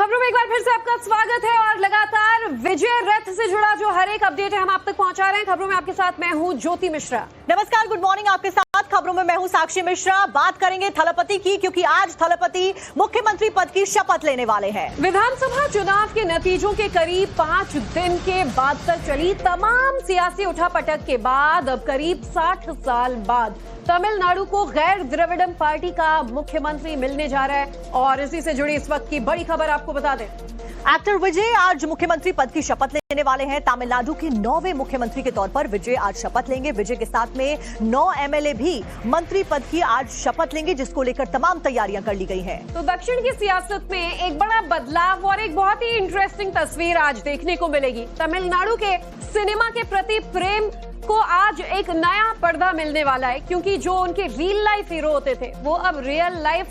खबरों में एक बार फिर से आपका स्वागत है और लगातार विजय रथ से जुड़ा जो हर एक अपडेट है हम आप तक पहुंचा रहे हैं। खबरों में आपके साथ मैं हूं ज्योति मिश्रा। नमस्कार, गुड मॉर्निंग आपके साथ। खबरों में मैं हूं साक्षी मिश्रा। बात करेंगे थलपति की, क्योंकि आज थलपति मुख्यमंत्री पद की शपथ लेने वाले हैं। विधानसभा चुनाव के नतीजों के करीब 5 दिन के बाद तक चली तमाम सियासी उठापटक के बाद अब करीब 60 साल बाद तमिलनाडु को गैर द्रविड़म पार्टी का मुख्यमंत्री मिलने जा रहा है और इसी से जुड़ी इस वक्त की बड़ी खबर आपको बता दें। एक्टर विजय आज मुख्यमंत्री पद की शपथ लेने वाले हैं। तमिलनाडु के 9वें मुख्यमंत्री के तौर पर विजय आज शपथ लेंगे। विजय के साथ में 9 एमएलए भी मंत्री पद की आज शपथ लेंगे, जिसको लेकर तमाम तैयारियां कर ली गई हैं। तो दक्षिण की सियासत में एक बड़ा बदलाव और एक बहुत ही इंटरेस्टिंग तस्वीर आज देखने को मिलेगी। तमिलनाडु के सिनेमा के प्रति प्रेम को आज एक नया पर्दा मिलने वाला है, क्योंकि जो उनके रियल लाइफ हीरो होते थे वो अब रियल लाइफ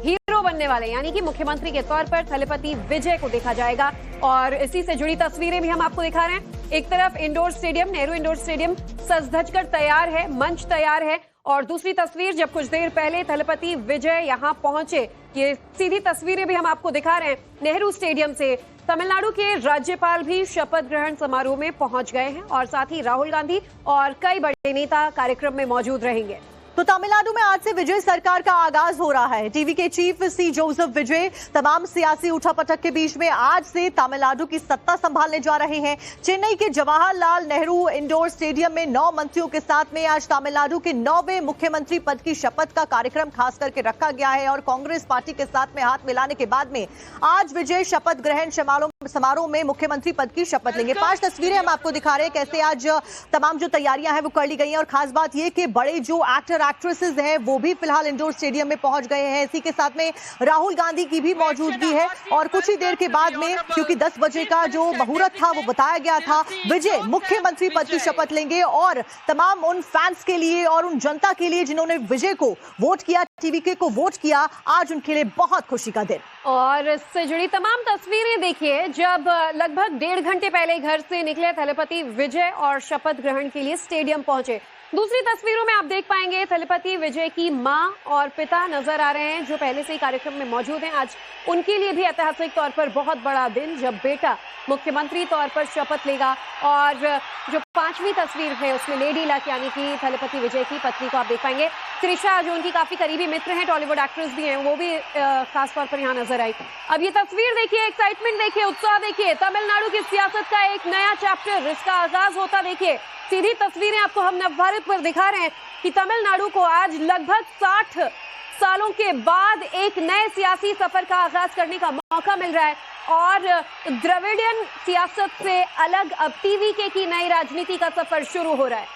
हीरो बनने वाले, यानी कि मुख्यमंत्री के तौर पर थलपति विजय को देखा जाएगा। और इसी से जुड़ी तस्वीरें भी हम आपको दिखा रहे हैं। एक तरफ indoor stadium, Nehru indoor stadium सज धज कर तैयार है, मंच तैयार है, और दूसरी तस्वीर जब कुछ देर पहले थलपति विजय यहां पहुंचे, ये सीधी तस्वीरें भी हम आपको दिखा रहे हैं नेहरू स्टेडियम से। तमिलनाडु के राज्यपाल भी शपथ ग्रहण समारोह में पहुंच गए हैं और साथ ही राहुल गांधी और कई बड़े नेता कार्यक्रम में मौजूद रहेंगे। तो तमिलनाडु में आज से विजय सरकार का आगाज हो रहा है। टीवी के चीफ सी जोसेफ विजय तमाम सियासी उठापटक के बीच में आज से तमिलनाडु की सत्ता संभालने जा रहे हैं। चेन्नई के जवाहरलाल नेहरू इंडोर स्टेडियम में 9 मंत्रियों के साथ में आज तमिलनाडु के 9वें मुख्यमंत्री पद की शपथ का कार्यक्रम खास करके रखा गया है और कांग्रेस पार्टी के साथ में हाथ मिलाने के बाद में आज विजय शपथ ग्रहण समारोह में मुख्यमंत्री पद की शपथ लेंगे। 5 तस्वीरें हम आपको दिखा रहे हैं कैसे आज तमाम जो तैयारियां हैं वो कर ली गई हैं। और खास बात यह कि बड़े जो एक्ट्रेसेस हैं वो भी फिलहाल इंडोर स्टेडियम में पहुंच गए हैं। इसी के साथ में राहुल गांधी की भी मौजूदगी है और कुछ ही देर के बाद में, क्योंकि 10 बजे का जो मुहूर्त था वो बताया गया था, विजय मुख्यमंत्री पद की शपथ लेंगे। और तमाम उन फैंस के लिए और उन जनता के लिए जिन्होंने विजय को वोट किया, टीवीके को वोट किया, आज उनके लिए बहुत खुशी का दिन। और इससे जुड़ी तमाम तस्वीरें देखिए, जब लगभग 1.5 घंटे पहले घर से निकले थलपति विजय और शपथ ग्रहण के लिए स्टेडियम पहुंचे। दूसरी तस्वीरों में आप देख पाएंगे थलपति विजय की मां और पिता नजर आ रहे हैं, जो पहले से ही कार्यक्रम में मौजूद हैं। आज उनके लिए भी ऐतिहासिक तौर पर बहुत बड़ा दिन, जब बेटा मुख्यमंत्री तौर पर शपथ लेगा। और जो 5वीं तस्वीर है उसमें लेडी लक यानी कि थलपति विजय की पत्नी को आप देख पाएंगे। त्रिशा, जो उनकी काफी करीबी मित्र हैं, टॉलीवुड एक्ट्रेस भी हैं, वो भी खास तौर पर यहाँ नजर आई। अब ये तस्वीर देखिए, एक्साइटमेंट देखिए, उत्साह देखिए, तमिलनाडु की सियासत का एक नया चैप्टर, इसका आगाज होता देखिए। सीधी तस्वीरें आपको हम नवभारत पर दिखा रहे हैं कि तमिलनाडु को आज लगभग 60 सालों के बाद एक नए सियासी सफर का आगाज करने का मौका मिल रहा है और द्रविडियन सियासत से अलग अब टीवीके की नई राजनीति का सफर शुरू हो रहा है।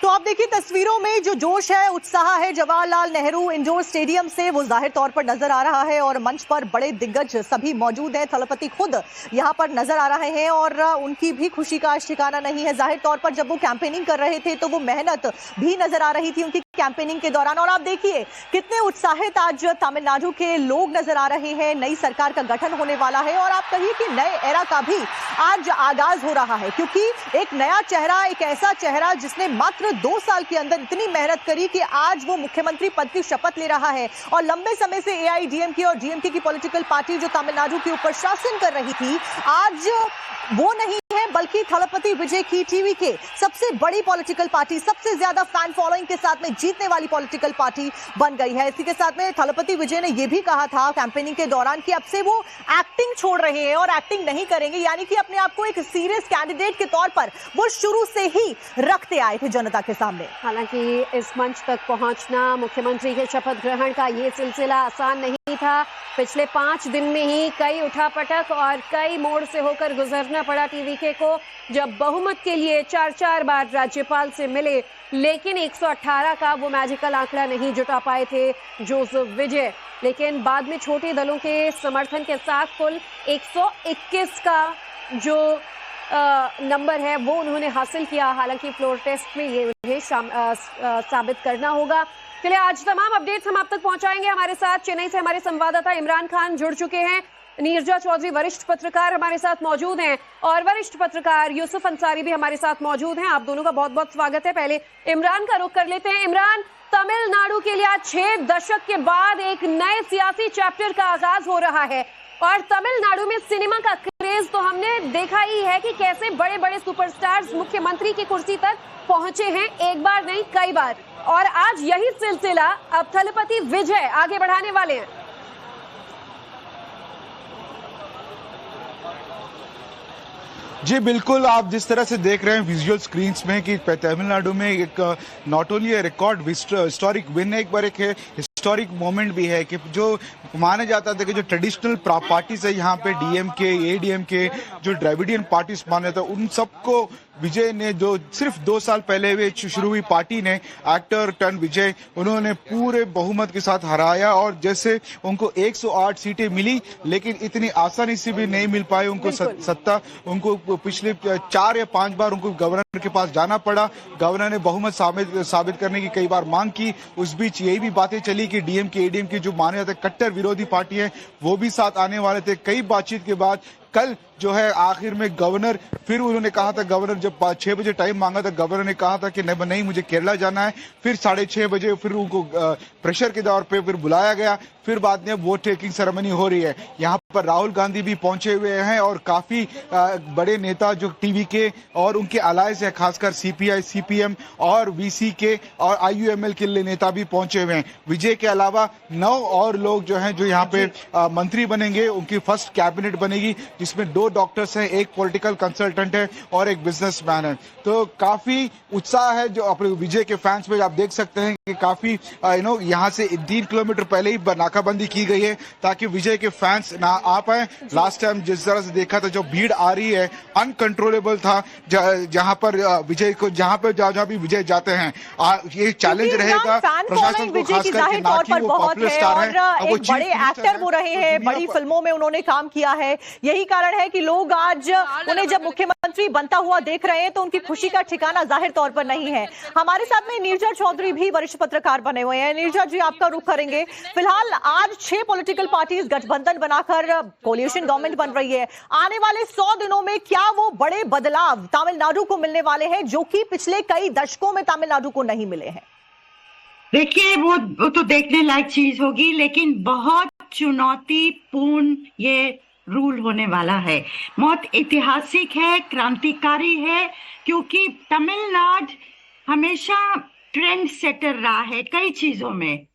तो आप देखिए तस्वीरों में जो जोश है, उत्साह है जवाहरलाल नेहरू इंडोर स्टेडियम से, वो जाहिर तौर पर नजर आ रहा है। और मंच पर बड़े दिग्गज सभी मौजूद हैं, थलपति खुद यहां पर नजर आ रहे हैं और उनकी भी खुशी का ठिकाना नहीं है। जाहिर तौर पर जब वो कैंपेनिंग कर रहे थे तो वो मेहनत भी नजर आ रही थी उनकी कैंपेनिंग के दौरान। और आप देखिए कितने उत्साहित आज तमिलनाडु के लोग नजर आ रहे हैं। नई सरकार का गठन होने वाला है और आप कहिए कि नए एरा का भी आज आगाज हो रहा है, क्योंकि एक नया चेहरा, एक ऐसा चेहरा जिसने मात्र 2 साल के अंदर इतनी मेहनत करी कि आज वो मुख्यमंत्री पद की शपथ ले रहा है। और लंबे समय से एआईडीएमके और डीएमके की पॉलिटिकल पार्टी जो तमिलनाडु के ऊपर शासन कर रही थी, आज वो नहीं है, बल्कि थलपति विजय की टीवीके सबसे बड़ी पॉलिटिकल पार्टी, सबसे ज्यादा फैन फॉलोइंग के साथ में जीतने वाली पॉलिटिकल पार्टी बन गई है। इसी के साथ में थलपति विजय ने यह भी कहा था कैंपेनिंग के दौरान कि अब से वो एक्टिंग छोड़ रहे हैं और एक्टिंग नहीं करेंगे, यानी कि अपने आप को एक सीरियस कैंडिडेट के तौर पर वो शुरू से ही रखते आए थे जनता के सामने। हालांकि इस मंच तक पहुंचना, मुख्यमंत्री के शपथ ग्रहण का ये सिलसिला आसान नहीं था। पिछले 5 दिन में ही कई उठापटक और कई मोड़ से होकर गुजरना पड़ा टीवीके को, जब बहुमत के लिए 4 बार राज्यपाल से मिले, लेकिन 118 का वो मैजिकल आंकड़ा नहीं जुटा पाए थे जोसेफ विजय। लेकिन बाद में छोटे दलों के समर्थन के साथ कुल 121 का जो नंबर है वो उन्होंने हासिल किया। हालांकि फ्लोर टेस्ट में ये उन्हें साबित करना होगा। चलिए, आज तमाम अपडेट्स हम आप तक पहुंचाएंगे। हमारे साथ चेन्नई से हमारे संवाददाता इमरान खान जुड़ चुके हैं, नीरजा चौधरी वरिष्ठ पत्रकार हमारे साथ मौजूद हैं और वरिष्ठ पत्रकार यूसुफ अंसारी भी हमारे साथ मौजूद हैं। आप दोनों का बहुत बहुत स्वागत है। पहले इमरान का रुख कर लेते हैं। इमरान, तमिलनाडु के लिए आज 6 दशक के बाद एक नए सियासी चैप्टर का आगाज हो रहा है और तमिलनाडु में सिनेमा का क्रेज तो हमने देखा ही है कि कैसे बड़े बड़े सुपरस्टार्स मुख्यमंत्री की कुर्सी तक पहुंचे हैं, एक बार नहीं कई बार। और आज यही सिलसिला अब थलपति विजय आगे बढ़ाने वाले हैं। जी बिल्कुल, आप जिस तरह से देख रहे हैं विजुअल स्क्रीन्स में कि तमिलनाडु में एक not only record historic win है, एक बार एक हिस्टोरिक मोमेंट भी है कि जो माना जाता था कि जो ट्रेडिशनल पार्टीज है यहाँ पे डीएमके, एडीएमके, जो द्रविडियन पार्टीज माना जाता है, उन सबको विजय ने जो सिर्फ 2 साल पहले हुए शुरू हुई पार्टी ने एक्टर टर्न विजय उन्होंने पूरे बहुमत के साथ हराया। और जैसे उनको 108 सीटें मिली, लेकिन इतनी आसानी से भी नहीं मिल पाई उनको सत्ता। उनको पिछले 4 या 5 बार उनको गवर्नर के पास जाना पड़ा। गवर्नर ने बहुमत साबित करने की कई बार मांग की। उस बीच यही भी बातें चली कि डीएमके, एडीएमके जो माने जाते कट्टर विरोधी पार्टी है वो भी साथ आने वाले थे। कई बातचीत के बाद कल जो है आखिर में गवर्नर, फिर उन्होंने कहा था, गवर्नर जब 6 बजे टाइम मांगा था, गवर्नर ने कहा था कि नहीं मुझे केरला जाना है। फिर 6:30 बजे फिर उनको प्रेशर के दौर पे फिर बुलाया गया। फिर बाद में वोट टेकिंग सेरेमनी हो रही है। यहाँ पर राहुल गांधी भी पहुंचे हुए हैं और काफी बड़े नेता जो टीवीके और उनके अलायंस है, खासकर सीपीआई, सीपीएम और वीसीके और आईयूएमएल के नेता भी पहुंचे हुए हैं। विजय के अलावा 9 और लोग जो हैं जो यहाँ पे मंत्री बनेंगे, उनकी फर्स्ट कैबिनेट बनेगी, जिसमें 2 डॉक्टर्स हैं, एक पॉलिटिकल कंसल्टेंट है और एक बिजनेसमैन है। तो काफी उत्साह है जो अपने विजय के फैंस में। आप देख सकते हैं कि काफी यहाँ से 3 किलोमीटर पहले ही नाकाबंदी की गई है ताकि विजय के फैंस ना आ पाए। लास्ट टाइम जिस तरह से देखा था, जो भीड़ आ रही है अनकंट्रोलेबल था। जहां पर विजय को जहां भी विजय जाते हैं, ये चैलेंज रहेगा प्रशासन को, खासकर नाकि वो पॉपुलर स्टार है, वो बड़े एक्टर वो रहे हैं, बड़ी फिल्मों में उन्होंने काम किया है। यही कारण है कि लोग आज उन्हें जब मुख्यमंत्री बनता हुआ देख रहे हैं तो उनकी खुशी का ठिकाना जाहिर तौर पर नहीं है। हमारे साथ में नीरजा चौधरी भी वरिष्ठ पत्रकार बने हुए हैं। नीरजा जी, आपका रुख करेंगे। फिलहाल आज 6 पॉलिटिकल पार्टीज गठबंधन बनाकर कोलिशन गवर्नमेंट बन रही है। आने वाले 100 दिनों में क्या वो बड़े बदलाव तमिलनाडु को मिलने वाले हैं जो कि पिछले कई दशकों में तमिलनाडु को नहीं मिले हैं? देखिए, वो तो देखने लायक चीज होगी, लेकिन बहुत चुनौतीपूर्ण ये रूल होने वाला है। बहुत ऐतिहासिक है, क्रांतिकारी है, क्योंकि तमिलनाडु हमेशा ट्रेंड सेटर रहा है कई चीजों में।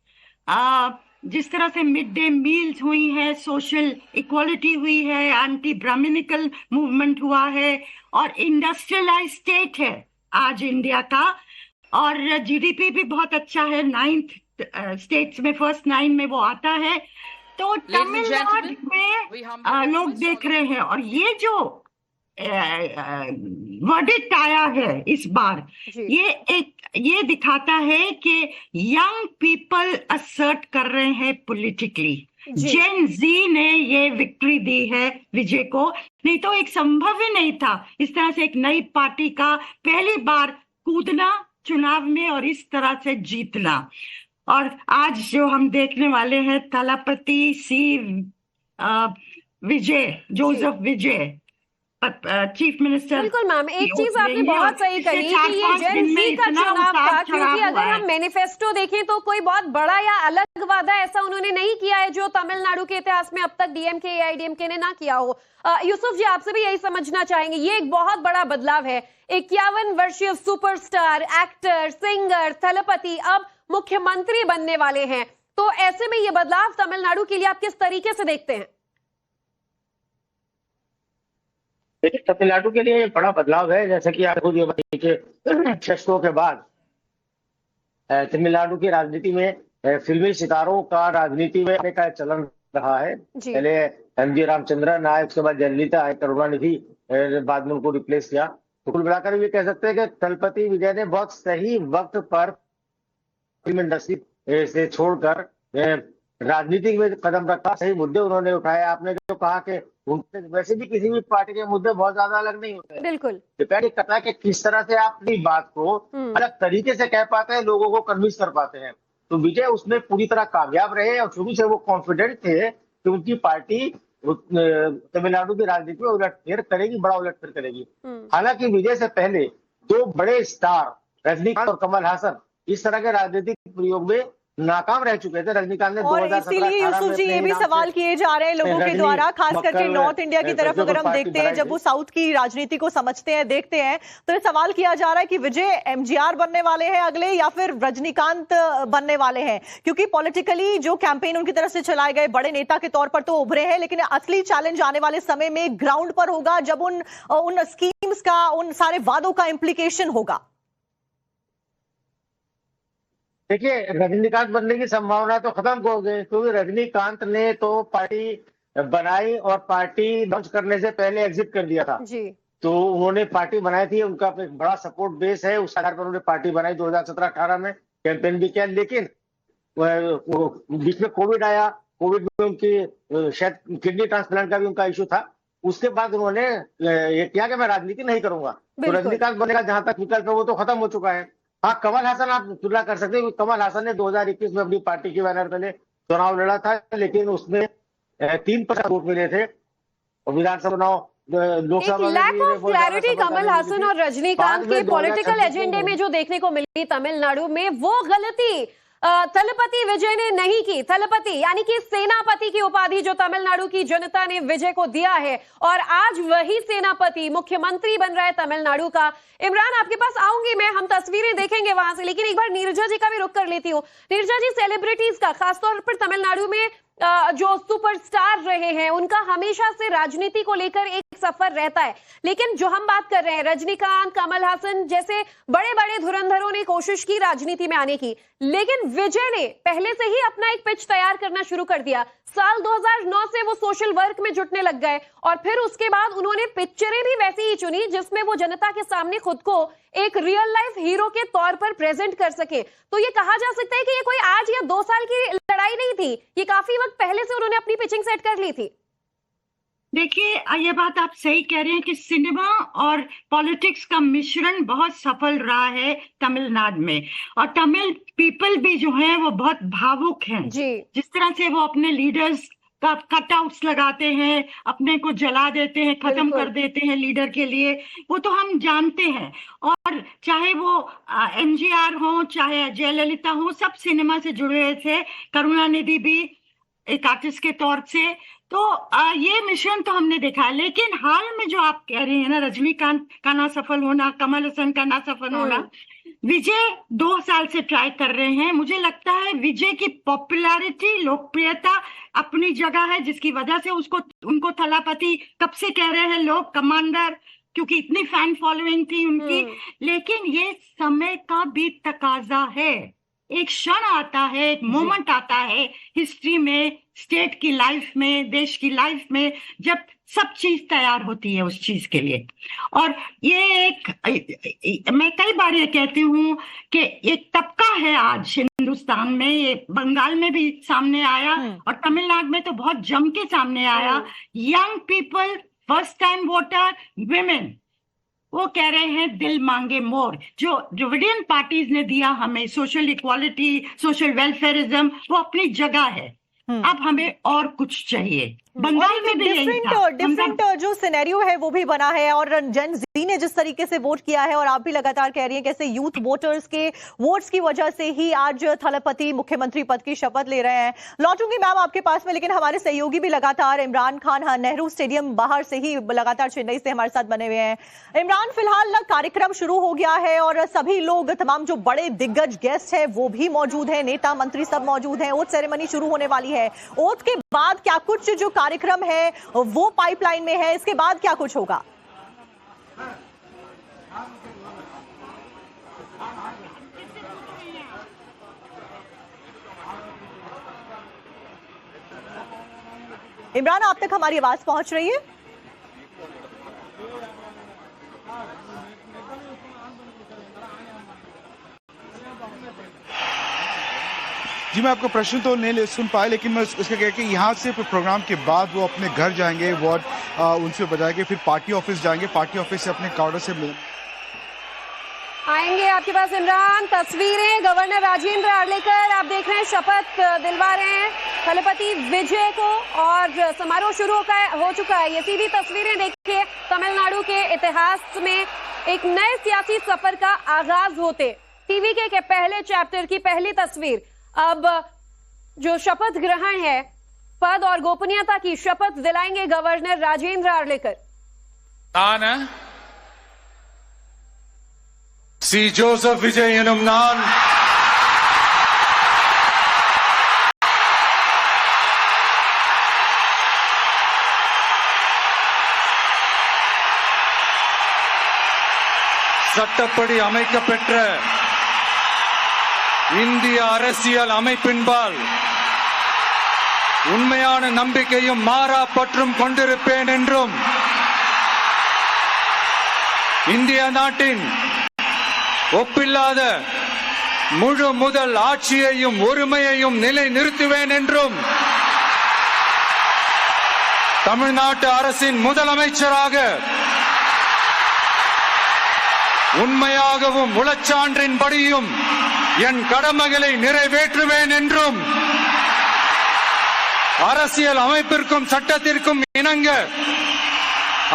जिस तरह से मिड डे मील्स हुई है, सोशल इक्वालिटी हुई है, एंटी ब्राह्मणिकल मूवमेंट हुआ है और इंडस्ट्रियलाइज स्टेट है आज इंडिया का। और जीडीपी भी बहुत अच्छा है, 9th स्टेट्स में, फर्स्ट 9 में वो आता है। तो तमिलनाडु में लोग देख रहे हैं, और ये जो वर्डिक्ट आया है इस बार, ये दिखाता है कि यंग पीपल असर्ट कर रहे हैं पॉलिटिकली। जेन जी ने ये विक्ट्री दी है विजय को, नहीं तो एक संभव ही नहीं था इस तरह से एक नई पार्टी का पहली बार कूदना चुनाव में और इस तरह से जीतना। और आज जो हम देखने वाले हैं थलपति विजय, जोसेफ विजय, चीफ मिनिस्टर। बिल्कुल मैम, एक चीज आपने बहुत सही कही कि ये जेन जी का चुनाव था, क्योंकि अगर हम मैनिफेस्टो देखें तो कोई बहुत बड़ा या अलग वादा ऐसा उन्होंने नहीं किया है जो तमिलनाडु के इतिहास में अब तक डीएमके या आईडीएमके ने ना किया हो। यूसुफ जी, आपसे भी यही समझना चाहेंगे, ये एक बहुत बड़ा बदलाव है। 51 वर्षीय सुपरस्टार, एक्टर, सिंगर थलपति अब मुख्यमंत्री बनने वाले हैं। तो ऐसे में ये बदलाव तमिलनाडु के लिए आप किस तरीके से देखते हैं? देखिए, तमिलनाडु के लिए बड़ा बदलाव है। जैसे कि आप खुद ये बताइए कि 6 के बाद तमिलनाडु की राजनीति में फिल्मी सितारों का राजनीति में आने का चलन रहा है। पहले एमजी रामचंद्रन आए, उसके बाद जयललिता आए, करुणानिधि बाद में उनको रिप्लेस किया। तो कुल मिलाकर ये कह सकते हैं कि थलपति विजय ने बहुत सही वक्त पर फिल्म इंडस्ट्री से छोड़कर राजनीति में कदम रखा, सही मुद्दे उन्होंने उठाए। आपने जो कहा कि उनसे वैसे भी किसी भी पार्टी के मुद्दे बहुत ज्यादा अलग नहीं होते, बिल्कुल डिपेंड करता है कि किस तरह से आप अपनी बात को अलग तरीके से कह पाते हैं, लोगों को कन्विंस कर पाते हैं। तो विजय उसमें पूरी तरह कामयाब रहे और शुरू से वो कॉन्फिडेंट थे कि उनकी पार्टी तमिलनाडु की राजनीति में उलटफेर करेगी, बड़ा उलटफेर करेगी। हालांकि विजय से पहले 2 बड़े स्टार रजनीकांत और कमल हासन इस तरह के राजनीतिक प्रयोग में नाकाम रह चुके थे। रजनीकांत ने और 2017-18 इसीलिए यूसुफ जी ये भी सवाल किए जा रहे हैं लोगों के द्वारा, खास करके नॉर्थ इंडिया की तरफ अगर हम देखते हैं, जब वो साउथ की राजनीति को समझते हैं, देखते हैं, तो ये सवाल किया जा रहा है कि विजय एमजीआर बनने वाले हैं अगले या फिर रजनीकांत बनने वाले हैं, क्योंकि पॉलिटिकली जो कैंपेन उनकी तरफ से चलाए गए बड़े नेता के तौर पर तो उभरे हैं, लेकिन असली चैलेंज आने वाले समय में ग्राउंड पर होगा, जब उन स्कीम्स का, उन सारे वादों का इम्प्लीकेशन होगा। देखिए, रजनीकांत बनने की संभावना तो खत्म हो गई, क्योंकि रजनीकांत ने तो पार्टी बनाई और पार्टी लॉन्च करने से पहले एग्जिट कर दिया था जी। तो उन्होंने पार्टी बनाई थी, उनका एक बड़ा सपोर्ट बेस है, उस आधार पर उन्होंने पार्टी बनाई। 2017-18 में कैंपेन भी किया, लेकिन बीच में कोविड आया, कोविड में उनकी शायद किडनी ट्रांसप्लांट का भी उनका इश्यू था। उसके बाद उन्होंने ये किया कि मैं राजनीति नहीं करूंगा, तो रजनीकांत बनने का जहां तक विकल्प है वो तो खत्म हो चुका है। हाँ, कमल हासन आप तुलना कर सकते हैं, कमल हासन ने 2021 में अपनी पार्टी के बैनर तले चुनाव लड़ा था, लेकिन उसमें 3% वोट मिले थे और विधानसभा चुनाव Lok Sabha lack of clarity Kamal Haasan और रजनीकांत के पॉलिटिकल एजेंडे में जो देखने को मिली तमिलनाडु में, वो गलती थलपति विजय ने नहीं की। थलपति यानी कि सेनापति की उपाधि जो तमिलनाडु की जनता ने विजय को दिया है, और आज वही सेनापति मुख्यमंत्री बन रहा है तमिलनाडु का। इमरान, आपके पास आऊंगी मैं, हम तस्वीरें देखेंगे वहां से, लेकिन एक बार नीरजा जी का भी रुख कर लेती हूँ। नीरजा जी, सेलिब्रिटीज का खासतौर पर तमिलनाडु में जो सुपरस्टार रहे हैं, उनका हमेशा से राजनीति को लेकर एक सफर रहता है, लेकिन जो हम बात कर रहे हैं, रजनीकांत, कमल हासन जैसे बड़े बड़े धुरंधरों ने कोशिश की राजनीति में आने की, लेकिन विजय ने पहले से ही अपना एक पिच तैयार करना शुरू कर दिया। साल 2009 से वो सोशल वर्क में जुटने लग गए, और फिर उसके बाद उन्होंने पिक्चरें भी वैसी ही चुनी जिसमें वो जनता के सामने खुद को एक रियल लाइफ हीरो के तौर पर प्रेजेंट कर सके। तो ये कहा जा सकता है कि ये कोई आज या 2 साल की लड़ाई नहीं थी, ये काफी वक्त पहले से उन्होंने अपनी पिचिंग सेट कर ली थी। देखिए, ये बात आप सही कह रहे हैं कि सिनेमा और पॉलिटिक्स का मिश्रण बहुत सफल रहा है तमिलनाडु में, और तमिल पीपल भी जो है वो बहुत भावुक हैं जी। जिस तरह से वो अपने लीडर्स का कटआउट्स लगाते हैं, अपने को जला देते हैं, खत्म कर देते हैं लीडर के लिए, वो तो हम जानते हैं। और चाहे वो एमजीआर हो, चाहे जयललिता हो, सब सिनेमा से जुड़े हुए थे, करुणानिधि भी एक आर्टिस्ट के तौर से। तो ये मिश्रण तो हमने देखा है, लेकिन हाल में जो आप कह रहे हैं ना, रजनीकांत का ना सफल होना, कमल हसन का ना सफल होना, विजय 2 साल से ट्राई कर रहे हैं। मुझे लगता है विजय की पॉपुलैरिटी, लोकप्रियता अपनी जगह है, जिसकी वजह से उनको थलापति कब से कह रहे हैं लोग, कमांडर, क्योंकि इतनी फैन फॉलोइंग थी उनकी। लेकिन ये समय का भी तकाजा है, एक क्षण आता है, एक मोमेंट आता है हिस्ट्री में, स्टेट की लाइफ में, देश की लाइफ में, जब सब चीज तैयार होती है उस चीज के लिए। और ये मैं कई बार ये कहती हूँ कि एक तबका है आज हिंदुस्तान में, ये बंगाल में भी सामने आया और तमिलनाडु में तो बहुत जम के सामने आया। Young people, first time voter, women, वो कह रहे हैं दिल मांगे मोर। जो डिविडेंड पार्टीज ने दिया हमें, सोशल इक्वालिटी, सोशल वेलफेयरिज्म, वो अपनी जगह है। अब हमें और कुछ चाहिए। बंगाल में भी डिफरेंट जो सिनेरियो है वो भी बना है, और जन जी ने जिस तरीके से वोट किया है, और आप भी लगातार कह रही हैं कैसे यूथ वोटर्स के वोट्स की वजह से ही आज थलपति मुख्यमंत्री पद की शपथ ले रहे हैं। लौटूंगी मैम आपके पास में, लेकिन हमारे सहयोगी भी लगातार, इमरान खान नेहरू स्टेडियम बाहर से ही लगातार चेन्नई से हमारे साथ बने हुए हैं। इमरान, फिलहाल कार्यक्रम शुरू हो गया है और सभी लोग, तमाम जो बड़े दिग्गज गेस्ट है वो भी मौजूद है, नेता मंत्री सब मौजूद है। ओथ सेरेमनी शुरू होने वाली है। ओथ के बाद क्या कुछ जो कार्यक्रम है वो पाइपलाइन में है, इसके बाद क्या कुछ होगा? इमरान, आप तक हमारी आवाज पहुंच रही है? जी, मैं आपका प्रश्न तो नहीं सुन पाया, लेकिन मैं उसका कह कि यहाँ से प्रोग्राम के बाद वो अपने घर जाएंगे, वार्ड उनसे बताएंगे, फिर पार्टी ऑफिस जाएंगे, पार्टी ऑफिस से अपने कार्डर से मिल आएंगे आपके पास। इमरान, तस्वीरें गवर्नर राजेंद्र आर्लेकर आप देख रहे हैं शपथ दिलवा रहे हैं थलपति विजय को, और समारोह शुरू हो चुका है। ये सीधी तस्वीरें देखिए, तमिलनाडु के इतिहास में एक नए सियासी सफर का आगाज होते टीवी के पहले चैप्टर की पहली तस्वीर। अब जो शपथ ग्रहण है, पद और गोपनीयता की शपथ दिलाएंगे गवर्नर राजेंद्र आर्लेकर। ನಾನು ಸಿ ಜೋಸೆಫ್ ವಿಜಯ್ ಎನ್ನುம் நான் சட்டப்படி அமைக்கப்பெற்ற இந்திய அரசியல் அமைப்பின்பால் உண்மையான நம்பிக்கையும் மாறா பற்றும் கொண்டிருப்பேன் என்றும் இந்திய நாட்டின் ஒப்பில்லாத முழு முதல் ஆட்சியையும் ஒருமையையும் நிலை நிறுத்துவேன் என்றும் தமிழ்நாட்டு அரசின் முதலமைச்சராக உண்மையாகவும் உளச்சான்றின்படியும் என் கடமைகளை நிறைவேற்றுவேன் என்றும் அரசியல் அமைப்பிற்கும் சட்டத்திற்கும் இணங்க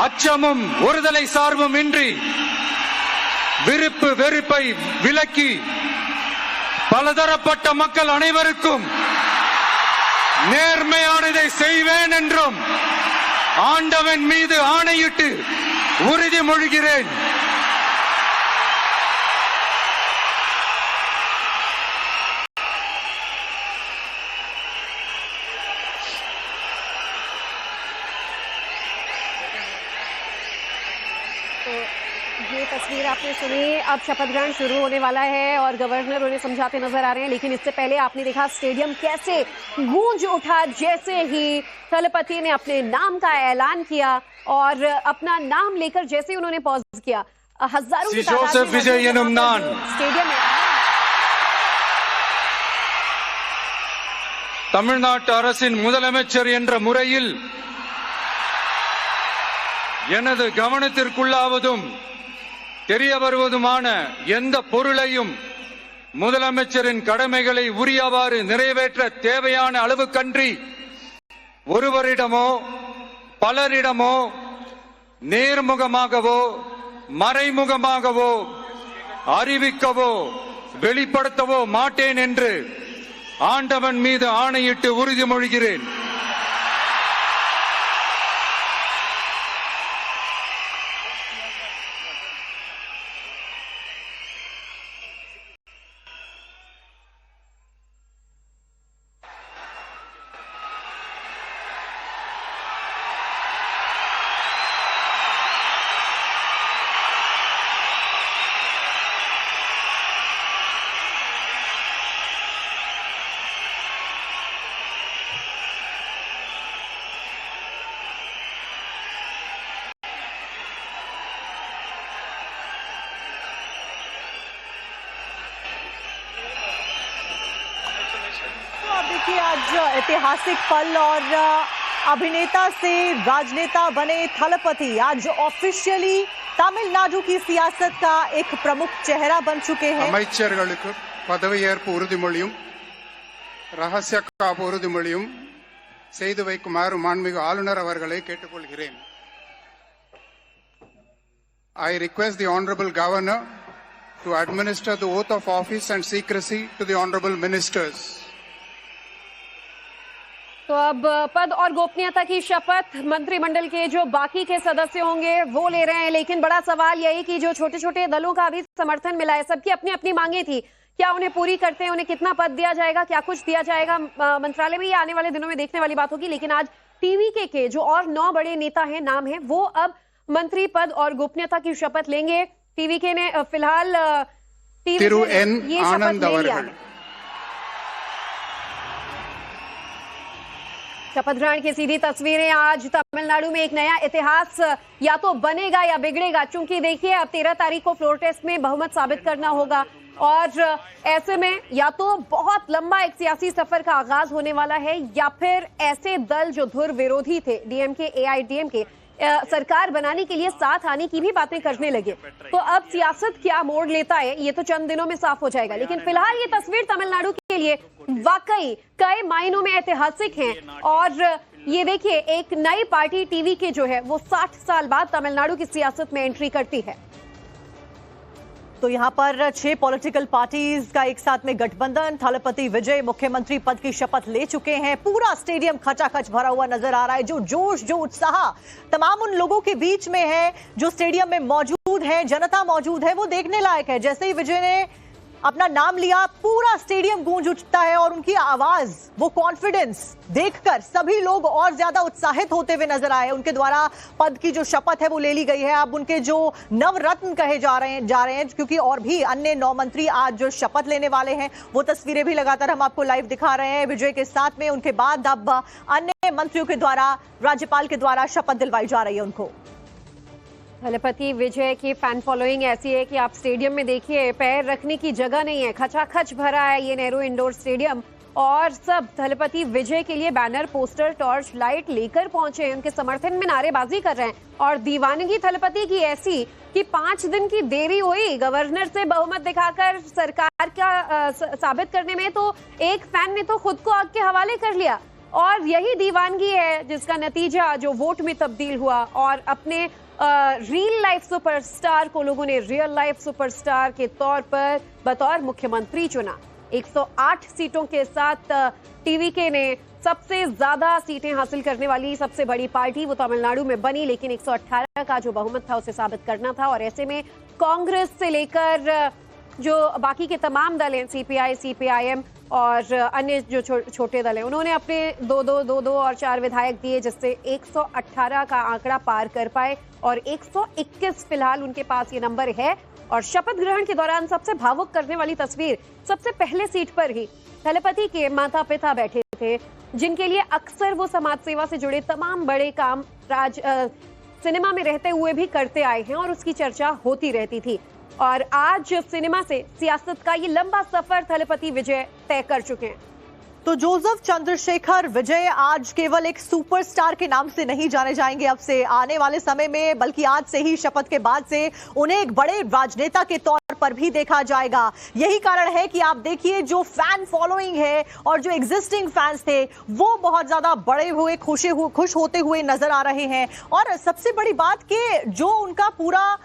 அச்சமும் ஒருதலை சார்பும் இன்றி விருப்பு வெறுப்பை விலக்கி பலதரப்பட்ட மக்கள் அனைவருக்கும் நேர்மையானதை செய்வேன் என்றும் ஆண்டவன் மீது ஆணையிட்டு உறுதிமொழிகிறேன். ये तस्वीर आपने सुनी। अब शपथ ग्रहण शुरू होने वाला है और गवर्नर उन्हें समझाते नजर आ रहे हैं, लेकिन इससे पहले आपने देखा स्टेडियम कैसे गूंज उठा जैसे ही थलपति ने अपने नाम का ऐलान किया और अपना नाम लेकर जैसे ही उन्होंने पॉज किया, हजारों की तादाद में स्टेडियम में தமிழ்நாட்டு அரசின் முதலமைச்சர் என்ற முறையில் எனது கவனத்திற்குள்ளாவதும் தெரிய வருவதுமான எந்த பொருளையும் முதலமைச்சரின் கடமைகளை உரியவாறு நிறைவேற்ற தேவையான அளவுக்கன்றி ஒருவரிடமோ பலரிடமோ நேர்முகமாகவோ மறைமுகமாகவோ அறிவிக்கவோ வெளிப்படுத்தவோ மாட்டேன் என்று ஆண்டவன் மீது ஆணையிட்டு உறுதிமொழிகிறேன். देखिए आज ऐतिहासिक पल और अभिनेता से राजनेता बने थलपति आज ऑफिशियली तमिलनाडु की सियासत का एक प्रमुख चेहरा बन चुके हैं. அமைச்சர்களுக்கு பதவியேற்பு உறுதிமொழியும் ரகசிய காப்பு உறுதிமொழியும் செய்து வைக்குமாறு மாண்புமிகு ஆளுநர் அவர்களை கேட்டுக்கொள்கிறேன். I request the honorable governor to administer the oath of office and secrecy to the honorable ministers. तो अब पद और गोपनीयता की शपथ मंत्रिमंडल के जो बाकी के सदस्य होंगे वो ले रहे हैं, लेकिन बड़ा सवाल यही कि जो छोटे छोटे दलों का भी समर्थन मिला है, सबकी अपनी अपनी मांगे थी, क्या उन्हें पूरी करते हैं? उन्हें कितना पद दिया जाएगा, क्या कुछ दिया जाएगा मंत्रालय में? ये आने वाले दिनों में देखने वाली बात होगी। लेकिन आज टीवीके के जो और 9 बड़े नेता हैं, नाम है, वो अब मंत्री पद और गोपनीयता की शपथ लेंगे। टीवीके ने फिलहाल ये शपथ ले लिया है। शपथ ग्रहण की सीधी तस्वीरें। आज तमिलनाडु में एक नया इतिहास या तो बनेगा या बिगड़ेगा, क्योंकि देखिए अब 13 तारीख को फ्लोर टेस्ट में बहुमत साबित करना होगा और ऐसे में या तो बहुत लंबा एक सियासी सफर का आगाज होने वाला है या फिर ऐसे दल जो धुर विरोधी थे, डीएमके एआईडीएमके, सरकार बनाने के लिए साथ आने की भी बातें करने लगे। तो अब सियासत क्या मोड़ लेता है ये तो चंद दिनों में साफ हो जाएगा। लेकिन फिलहाल ये तस्वीर तमिलनाडु के लिए वाकई कई मायनों में ऐतिहासिक है। और ये देखिए एक नई पार्टी टीवीके जो है वो 60 साल बाद तमिलनाडु की सियासत में एंट्री करती है। तो यहाँ पर 6 पॉलिटिकल पार्टीज का एक साथ में गठबंधन। थलपति विजय मुख्यमंत्री पद की शपथ ले चुके हैं। पूरा स्टेडियम खचाखच भरा हुआ नजर आ रहा है। जो जोश, जो उत्साह तमाम उन लोगों के बीच में है जो स्टेडियम में मौजूद है, जनता मौजूद है, वो देखने लायक है। जैसे ही विजय ने अपना नाम लिया, पूरा स्टेडियम गूंज उठता है और उनकी आवाज, वो कॉन्फिडेंस देखकर सभी लोग और ज्यादा उत्साहित होते हुए नजर आए। उनके द्वारा पद की जो शपथ है वो ले ली गई है। अब उनके जो नवरत्न कहे जा रहे हैं क्योंकि और भी अन्य 9 मंत्री आज जो शपथ लेने वाले हैं, वो तस्वीरें भी लगातार हम आपको लाइव दिखा रहे हैं विजय के साथ में। उनके बाद अब अन्य मंत्रियों के द्वारा, राज्यपाल के द्वारा शपथ दिलवाई जा रही है उनको। थलपति विजय की फैन फॉलोइंग ऐसी है कि आप स्टेडियम में देखिए, पैर रखने की जगह नहीं है, खचाखच भरा है ये नेहरू इंडोर स्टेडियम। और सब थलपति विजय के लिए बैनर, पोस्टर, टॉर्च लाइट लेकर पहुंचे हैं, उनके समर्थन में नारेबाजी कर रहे हैं। और दीवानगी थलपति की ऐसी कि 5 दिन की देरी हुई गवर्नर से बहुमत दिखाकर सरकार का साबित करने में, तो एक फैन ने तो खुद को आग के हवाले कर लिया। और यही दीवानगी है जिसका नतीजा जो वोट में तब्दील हुआ और अपने रियल लाइफ सुपरस्टार को लोगों ने रियल लाइफ सुपरस्टार के तौर पर बतौर मुख्यमंत्री चुना। 108 सीटों के साथ टीवीके ने सबसे ज्यादा सीटें हासिल करने वाली सबसे बड़ी पार्टी वो तमिलनाडु में बनी, लेकिन 118 का जो बहुमत था उसे साबित करना था। और ऐसे में कांग्रेस से लेकर जो बाकी के तमाम दल हैं, सीपीआई, सीपीआईएम और अन्य जो छोटे दल हैं, उन्होंने अपने 2 और 4 विधायक दिए, जिससे 118 का आंकड़ा पार कर पाए। और 121 फिलहाल उनके पास ये नंबर है। और शपथ ग्रहण के दौरान सबसे भावुक करने वाली तस्वीर, सबसे पहले सीट पर ही थलपति के माता पिता बैठे थे, जिनके लिए अक्सर वो समाज सेवा से जुड़े तमाम बड़े काम सिनेमा में रहते हुए भी करते आए हैं और उसकी चर्चा होती रहती थी। और आज सिनेमा से सियासत का ये लंबा सफर थलपति विजय तय कर चुके हैं। तो जोसेफ चंद्रशेखर विजय आज केवल एक सुपरस्टार के नाम से नहीं जाने जाएंगे अब से आने वाले समय में, बल्कि आज से ही, शपथ के बाद से उन्हें एक बड़े राजनेता के तौर पर भी देखा जाएगा। यही कारण है कि आप देखिए जो फैन फॉलोइंग है और जो एग्जिस्टिंग फैंस थे वो बहुत ज्यादा बड़े हुए, खुश होते हुए नजर आ रहे हैं। और सबसे बड़ी बात कि जो उनका पूरा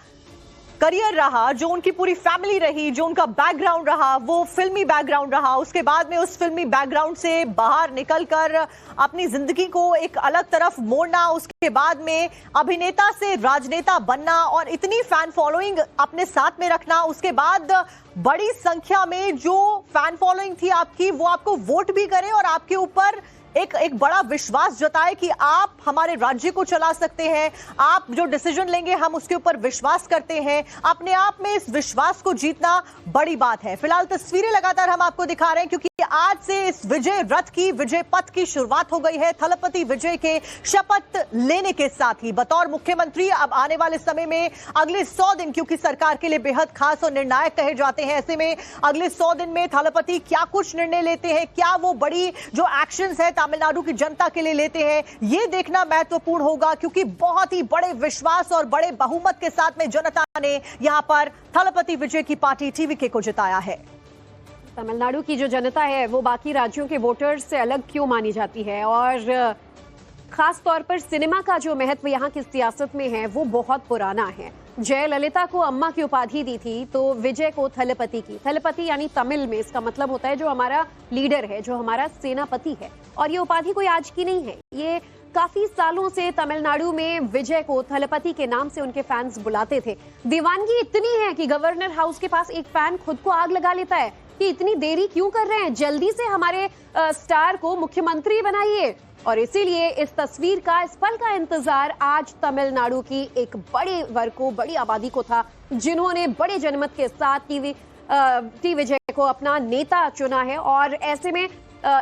करियर रहा, जो उनकी पूरी फैमिली रही, जो उनका बैकग्राउंड रहा, वो फिल्मी बैकग्राउंड रहा, उसके बाद में उस फिल्मी बैकग्राउंड से बाहर निकलकर अपनी जिंदगी को एक अलग तरफ मोड़ना, उसके बाद में अभिनेता से राजनेता बनना और इतनी फैन फॉलोइंग अपने साथ में रखना, उसके बाद बड़ी संख्या में जो फैन फॉलोइंग थी आपकी, वो आपको वोट भी करे और आपके ऊपर एक बड़ा विश्वास जताए कि आप हमारे राज्य को चला सकते हैं, आप जो डिसीजन लेंगे हम उसके ऊपर विश्वास करते हैं। अपने आप में इस विश्वास को जीतना बड़ी बात है। फिलहाल तस्वीरें लगातार हम आपको दिखा रहे हैं क्योंकि आज से इस विजय रथ की, विजय पथ की शुरुआत हो गई है। थलपति विजय के शपथ लेने के साथ ही बतौर मुख्यमंत्री अब आने वाले समय में अगले 100 दिन, क्योंकि सरकार के लिए बेहद खास और निर्णायक कहे जाते हैं, ऐसे में अगले 100 दिन में थलपति क्या कुछ निर्णय लेते हैं, क्या वो बड़ी जो एक्शंस है तमिलनाडु की जनता के लिए लेते हैं, ये देखना महत्वपूर्ण होगा। क्योंकि बहुत ही बड़े विश्वास और बड़े बहुमत के साथ में जनता ने यहां पर थलपति विजय की पार्टी टीवीके को जिताया है। तमिलनाडु की जो जनता है वो बाकी राज्यों के वोटर्स से अलग क्यों मानी जाती है, और खास तौर पर सिनेमा का जो महत्व यहाँ की सियासत में है वो बहुत पुराना है। जयललिता को अम्मा की उपाधि दी थी, तो विजय को थलपति की। थलपति यानी तमिल में इसका मतलब होता है जो हमारा लीडर है, जो हमारा सेनापति है। और ये उपाधि कोई आज की नहीं है, ये काफी सालों से तमिलनाडु में विजय को थलपति के नाम से उनके फैंस बुलाते थे। दीवानगी इतनी है कि गवर्नर हाउस के पास एक फैन खुद को आग लगा लेता है कि इतनी देरी क्यों कर रहे हैं, जल्दी से हमारे स्टार को मुख्यमंत्री बनाइए। और इसीलिए इस तस्वीर का, इस पल का इंतजार आज तमिलनाडु की एक बड़े वर्ग को, बड़ी आबादी को था, जिन्होंने बड़े जनमत के साथ टी विजय को अपना नेता चुना है। और ऐसे में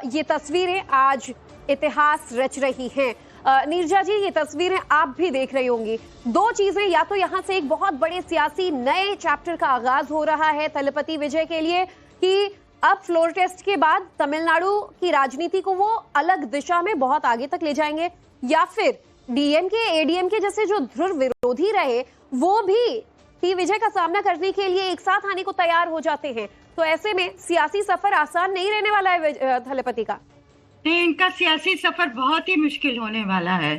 ये तस्वीरें आज इतिहास रच रही हैं। नीरजा जी, ये तस्वीरें आप भी देख रही होंगी। 2 चीजें, या तो यहाँ से एक बहुत बड़े सियासी नए चैप्टर का आगाज हो रहा है थलपति विजय के लिए कि अब फ्लोर टेस्ट के बाद तमिलनाडु की राजनीति को वो अलग दिशा में बहुत आगे तक ले जाएंगे, या फिर डीएमके, एडीएमके जैसे जो ध्रुव विरोधी रहे वो भी टी विजय का सामना करने के लिए एक साथ आने को तैयार हो जाते हैं। तो ऐसे में सियासी सफर आसान नहीं रहने वाला है थलपति का। इनका सियासी सफर बहुत ही मुश्किल होने वाला है।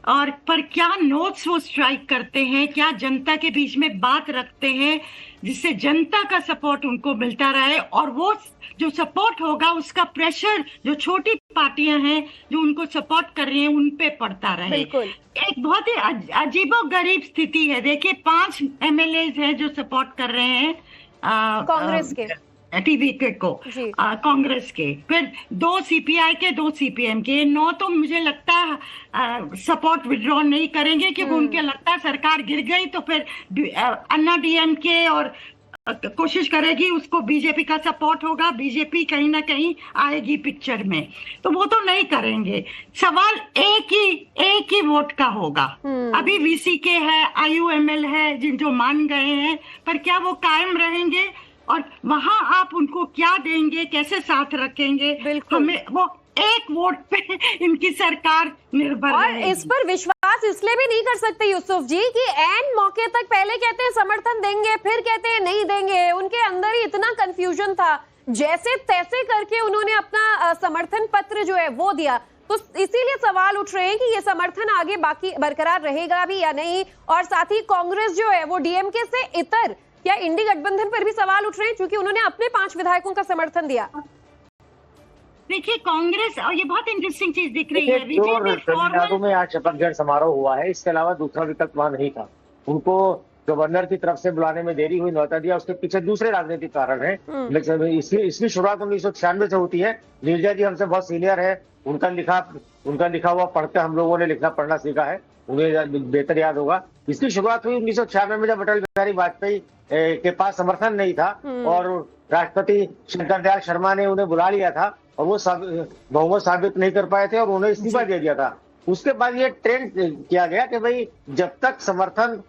और पर क्या नोट्स वो स्ट्राइक करते हैं, क्या जनता के बीच में बात रखते हैं जिससे जनता का सपोर्ट उनको मिलता रहे, और वो जो सपोर्ट होगा उसका प्रेशर जो छोटी पार्टियां हैं जो उनको सपोर्ट कर रही हैं उन पे पड़ता रहे। बिल्कुल। एक बहुत ही अजीबोगरीब स्थिति है। देखिए 5 MLAs हैं जो सपोर्ट कर रहे हैं कांग्रेस के टीवीके को, कांग्रेस के, फिर 2 CPI के, 2 CPM के, 9 तो मुझे लगता है सपोर्ट विड्रॉ नहीं करेंगे क्योंकि उनके लगता है सरकार गिर गई तो फिर अन्ना DMK और कोशिश करेगी, उसको बीजेपी का सपोर्ट होगा, बीजेपी कहीं ना कहीं आएगी पिक्चर में, तो वो तो नहीं करेंगे। सवाल एक ही वोट का होगा। अभी VCK है, IUML है जो मान गए हैं, पर क्या वो कायम रहेंगे और वहां आप उनको क्या देंगे, कैसे साथ रखेंगे? हमें वो एक वोट पे इनकी सरकार निर्भर और रहेगी। इस पर विश्वास इसलिए भी नहीं कर सकते यूसुफ जी कि एन मौके तक पहले कहते हैं समर्थन देंगे, फिर कहते हैं नहीं देंगे। उनके अंदर ही इतना कंफ्यूजन था, जैसे तैसे करके उन्होंने अपना समर्थन पत्र जो है वो दिया। तो इसीलिए सवाल उठ रहे हैं कि ये समर्थन आगे बाकी बरकरार रहेगा भी या नहीं। और साथ ही कांग्रेस जो है वो DMK से इतर या इंडी गठबंधन पर भी सवाल उठ रहे हैं क्योंकि उन्होंने अपने 5 विधायकों का समर्थन दिया। देखिए कांग्रेस, और ये बहुत इंटरेस्टिंग चीज दिख रही है, तमिलनाडु में आज शपथ ग्रहण समारोह हुआ है, इसके अलावा दूसरा विकल्प वहां नहीं था। उनको गवर्नर की तरफ से बुलाने में देरी हुई, न्योता दिया, उसके पीछे दूसरे राजनीतिक कारण है। इसकी शुरुआत 1996 से होती है। नीरजा जी हमसे बहुत सीनियर है, उनका लिखा हुआ पढ़कर हम लोगों ने लिखना पढ़ना सीखा है, उन्हें बेहतर याद होगा। इसकी शुरुआत हुई 1996 में जब अटल बिहारी वाजपेयी के पास समर्थन नहीं था और राष्ट्रपति शंकर दयाल शर्मा ने उन्हें बुला लिया था और वो बहुमत साबित नहीं कर पाए थे और उन्हें इस्तीफा दे दिया था। उसके बाद ये ट्रेंड किया गया कि भाई जब तक समर्थन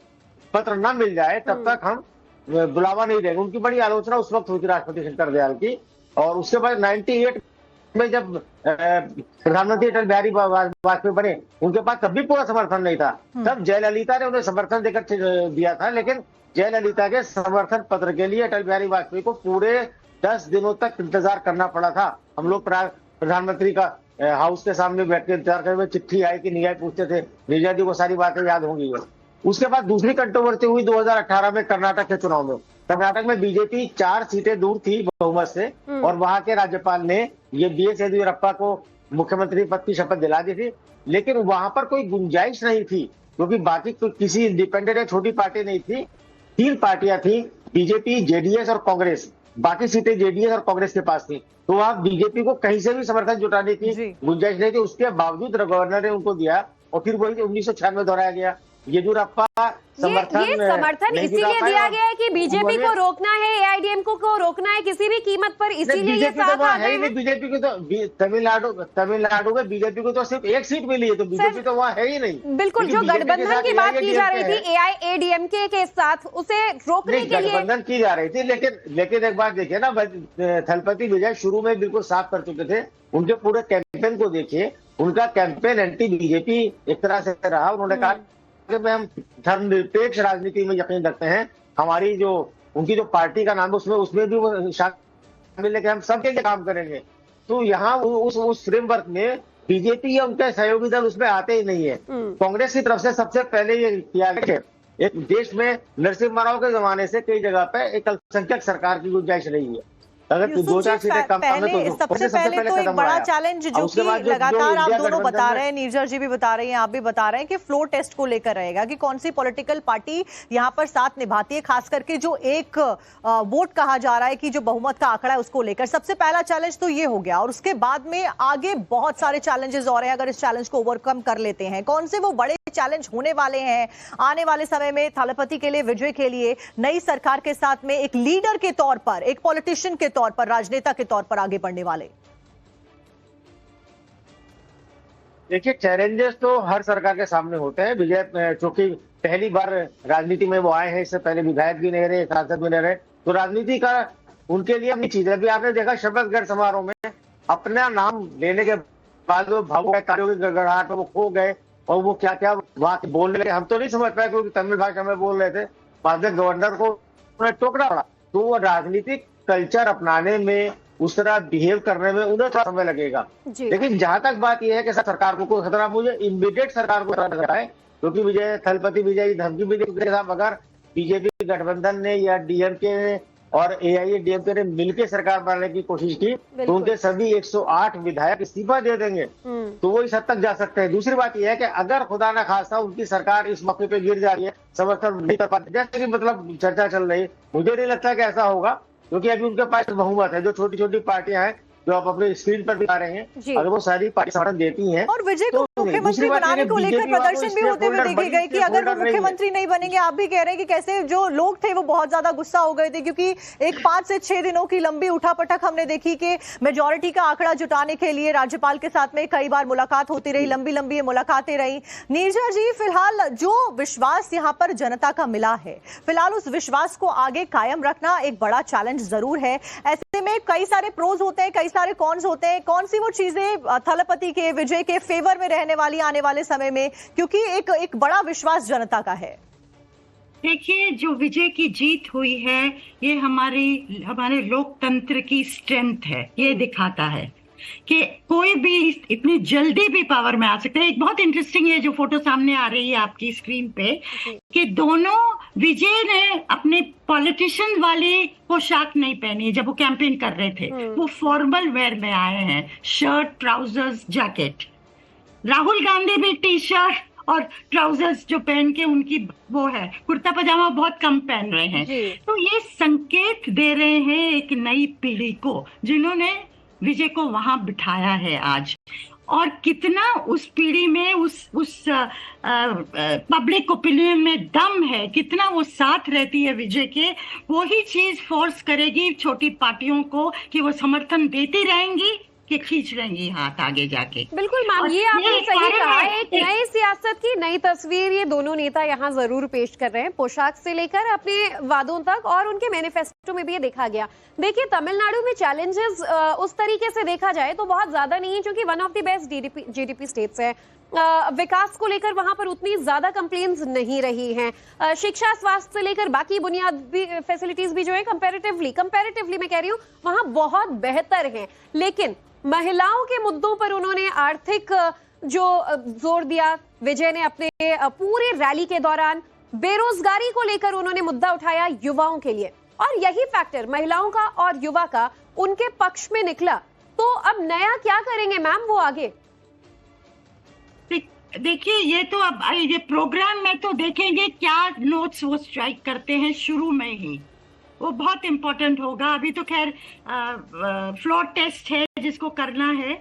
पत्र न मिल जाए तब तक हम बुलावा नहीं देंगे। उनकी बड़ी आलोचना उस वक्त हुई थी राष्ट्रपति शंकर दयाल की। और उसके बाद 98 में जब प्रधानमंत्री अटल बिहारी वाजपेयी बने, उनके पास तब भी पूरा समर्थन नहीं था। तब जयललिता ने उन्हें समर्थन देकर दिया था, लेकिन जयललिता के समर्थन पत्र के लिए अटल बिहारी वाजपेयी को पूरे 10 दिनों तक इंतजार करना पड़ा था। हम लोग प्रधानमंत्री का हाउस के सामने बैठ के इंतजार कर, चिट्ठी आई कि नहीं आई पूछते थे। नीरजा जी को सारी बातें याद होंगी। उसके बाद दूसरी कंट्रोवर्सी हुई 2018 में कर्नाटक के चुनाव में। कर्नाटक में बीजेपी 4 सीटें दूर थी बहुमत से और वहां के राज्यपाल ने ये BS येदियुरप्पा को मुख्यमंत्री पद की शपथ दिला दी थी, लेकिन वहां पर कोई गुंजाइश नहीं थी क्योंकि बाकी किसी इंडिपेंडेंट या छोटी पार्टी नहीं थी। 3 पार्टियां थी, बीजेपी, JDS और कांग्रेस। बाकी सीटें JDS और कांग्रेस के पास थी, तो वहां बीजेपी को कहीं से भी समर्थन जुटाने की गुंजाइश नहीं थी। उसके बावजूद गवर्नर ने उनको दिया और फिर वही 1996 में दोहराया गया। येदियुरप्पा समर्थन इसीलिए दिया गया है कि बीजेपी को रोकना है, AIADMK को रोकना है किसी भी कीमत पर, इसीलिए ये साथ आ गए हैं। बीजेपी की तो तमिलनाडु में बीजेपी को तो सिर्फ 1 सीट मिली है, तो बीजेपी तो वहाँ है ही नहीं। बिल्कुल, जो गठबंधन की बात की जा रही थी AIADMK के साथ, उसे रोकने के लिए गठबंधन की जा रही थी। लेकिन एक बात देखिए ना, थलपति विजय शुरू में बिल्कुल साफ कर चुके थे। उनके पूरे कैंपेन को देखिए, उनका कैंपेन एंटी बीजेपी एक तरह से रहा। उन्होंने कहा कि हम धर्मनिरपेक्ष राजनीति में यकीन रखते हैं, हमारी जो उनकी जो पार्टी का नाम है उसमें भी वो शामिल है कि हम सबके लिए काम करेंगे। तो यहाँ उस फ्रेमवर्क में बीजेपी या उनके सहयोगी दल उसमें आते ही नहीं है। कांग्रेस की तरफ से सबसे पहले ये किया गया, एक देश में नरसिम्हा राव के जमाने से कई जगह पे एक अल्पसंख्यक सरकार की गुंजाइश रही है। अगर 2-4 सीटें कम सबसे पहले तो एक बड़ा चैलेंज जो कि लगातार आप दोनों बता रहे हैं, नीरजा जी भी बता रही हैं, आप भी बता रहे हैं कि फ्लोर टेस्ट को लेकर रहेगा कि कौन सी पॉलिटिकल पार्टी यहाँ पर साथ निभाती है, खास करके जो एक वोट कहा जा रहा है कि जो बहुमत का आंकड़ा है उसको लेकर। सबसे पहला चैलेंज तो ये हो गया और उसके बाद में आगे बहुत सारे चैलेंजेस और हैं। अगर इस चैलेंज को ओवरकम कर लेते हैं, कौन से वो बड़े चैलेंज होने वाले हैं आने वाले समय में थलपति के लिए, विजय के लिए, नई सरकार के साथ में एक लीडर के तौर पर, एक पॉलिटिशियन के तौर पर, राजनेता के तौर पर आगे बढ़ने वाले? देखिए, चैलेंजेस तो हर सरकार के सामने होते हैं। विजय चूंकि पहली बार राजनीति में वो आए हैं, इससे पहले विधायक भी नहीं रहे, सांसद भी नहीं रहे, तो राजनीति का उनके लिए अपनी चीज है। अभी आपने देखा शपथ ग्रहण समारोह में अपना नाम लेने के बाद वो भावुक तालियों की गड़गड़ाहट में वो खो गए और वो क्या क्या बात बोलने लगे, हम तो नहीं समझ पाए क्योंकि तमिल भाषा में बोल रहे थे। बाद में गवर्नर को उन्हें टोकना पड़ा। तो वो राजनीतिक कल्चर अपनाने में उस तरह बिहेव करने में उन्हें थोड़ा समय लगेगा। लेकिन जहां तक बात यह है कि सरकार को कोई खतरा, मुझे इमीडिएट सरकार को खतरा लग रहा है, क्योंकि थलपति विजय धमकी भी दी। अगर बीजेपी गठबंधन ने या डीएमके ने और एआईएडीएमके ने मिलकर सरकार बनाने की कोशिश की तो उनके सभी 108 विधायक इस्तीफा दे देंगे, तो वो इस हद तक जा सकते हैं। दूसरी बात यह है कि अगर खुदा न खास्ता उनकी सरकार इस मौके पे गिर जा रही है, समर्थन नहीं कर पाते, जैसे कि मतलब चर्चा चल रही है, मुझे नहीं लगता कि ऐसा होगा, क्योंकि अभी उनके पास बहुमत है। जो छोटी छोटी पार्टियां हैं जो आप अपने स्क्रीन पर दिखा रहे हैं, अगर वो सारी पार्टी समर्थन देती हैं और विजय को मुख्यमंत्री बनाने को लेकर प्रदर्शन भी होते हुए देखे गए कि अगर वो मुख्यमंत्री नहीं बनेंगे, आप भी कह रहे हैं कि कैसे जो लोग थे वो बहुत ज्यादा गुस्सा हो गए थे, क्योंकि एक 5 से 6 दिनों की लंबी उठापटक हमने देखी कि मेजॉरिटी का आंकड़ा जुटाने के लिए राज्यपाल के साथ में कई बार मुलाकात होती रही, लंबी लंबी मुलाकातें रही। नीरजा जी, फिलहाल जो विश्वास यहाँ पर जनता का मिला है, फिलहाल उस विश्वास को आगे कायम रखना एक बड़ा चैलेंज जरूर है। ऐसे में कई सारे प्रोज होते हैं, कई सारे कॉन्स होते हैं। कौन सी वो चीजें थलपति के विजय के फेवर में रहने वाली आने वाले समय में, क्योंकि एक बड़ा विश्वास जनता का है? देखिए, जो विजय की जीत हुई है ये हमारे लोकतंत्र की स्ट्रेंथ है। ये दिखाता है कि कोई भी इतनी जल्दी भी पावर में आ सकता है। एक बहुत इंटरेस्टिंग है जो फोटो सामने आ रही है आपकी स्क्रीन पे कि दोनों विजय ने अपने पॉलिटिशियन वाली पोशाक नहीं पहनी जब वो कैंपेन कर रहे थे, वो फॉर्मल वेयर में आए हैं, shirt, trousers, jacket. Rahul Gandhi भी टी शर्ट और ट्राउजर्स जो पहन के उनकी वो है, कुर्ता पजामा बहुत कम पहन रहे हैं। तो ये संकेत दे रहे हैं एक नई पीढ़ी को, जिन्होंने विजय को वहां बिठाया है आज। और कितना उस पीढ़ी में उस पब्लिक ओपिनियन में दम है, कितना वो साथ रहती है विजय के, वही चीज फोर्स करेगी छोटी पार्टियों को कि वो समर्थन देती रहेंगी कि खींच लेंगी हाथ आगे जाके। बिल्कुल मैम, ये आपने सही कहा, एक नई सियासत की नई तस्वीर ये दोनों नेता यहाँ जरूर पेश कर रहे हैं, पोशाक से लेकर अपने वादों तक, और उनके मैनिफेस्टो में भी ये देखा गया। देखिए, तमिलनाडु में चैलेंजेस उस तरीके से देखा जाए तो बहुत ज्यादा नहीं है, क्योंकि one of the best GDP states है। विकास को लेकर वहां पर उतनी ज्यादा कंप्लेंट्स नहीं रही हैं। शिक्षा, स्वास्थ्य से लेकर बाकी बुनियादी फैसिलिटीज भी जो है कंपैरेटिवली मैं कह रही हूँ वहां बहुत बेहतर हैं। लेकिन महिलाओं के मुद्दों पर उन्होंने आर्थिक जो जोर दिया विजय ने अपने पूरे रैली के दौरान, बेरोजगारी को लेकर उन्होंने मुद्दा उठाया युवाओं के लिए, और यही फैक्टर महिलाओं का और युवा का उनके पक्ष में निकला। तो अब नया क्या करेंगे मैम वो आगे? देखिए, ये तो अब ये प्रोग्राम में तो देखेंगे क्या नोट्स वो स्ट्राइक करते हैं शुरू में ही, वो बहुत इंपॉर्टेंट होगा। अभी तो खैर फ्लोर टेस्ट है जिसको करना है,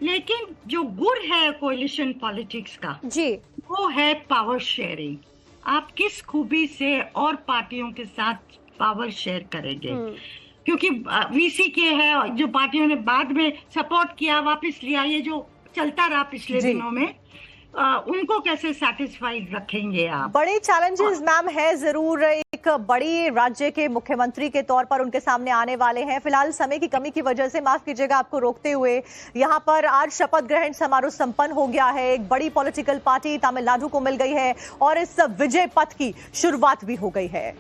लेकिन जो गुण है कोalition पॉलिटिक्स का जी, वो है पावर शेयरिंग। आप किस खूबी से और पार्टियों के साथ पावर शेयर करेंगे, क्योंकि वीसी के है जो पार्टियों ने बाद में सपोर्ट किया, वापस लिया, ये जो चलता रहा पिछले दिनों में, उनको कैसे सेटिस्फाइड रखेंगे आप? बड़े चैलेंजेस मैम है जरूर, एक बड़ी राज्य के मुख्यमंत्री के तौर पर उनके सामने आने वाले हैं। फिलहाल समय की कमी की वजह से माफ कीजिएगा आपको रोकते हुए, यहाँ पर आज शपथ ग्रहण समारोह संपन्न हो गया है। एक बड़ी पॉलिटिकल पार्टी तमिलनाडु को मिल गई है और इस विजय पथ की शुरुआत भी हो गई है।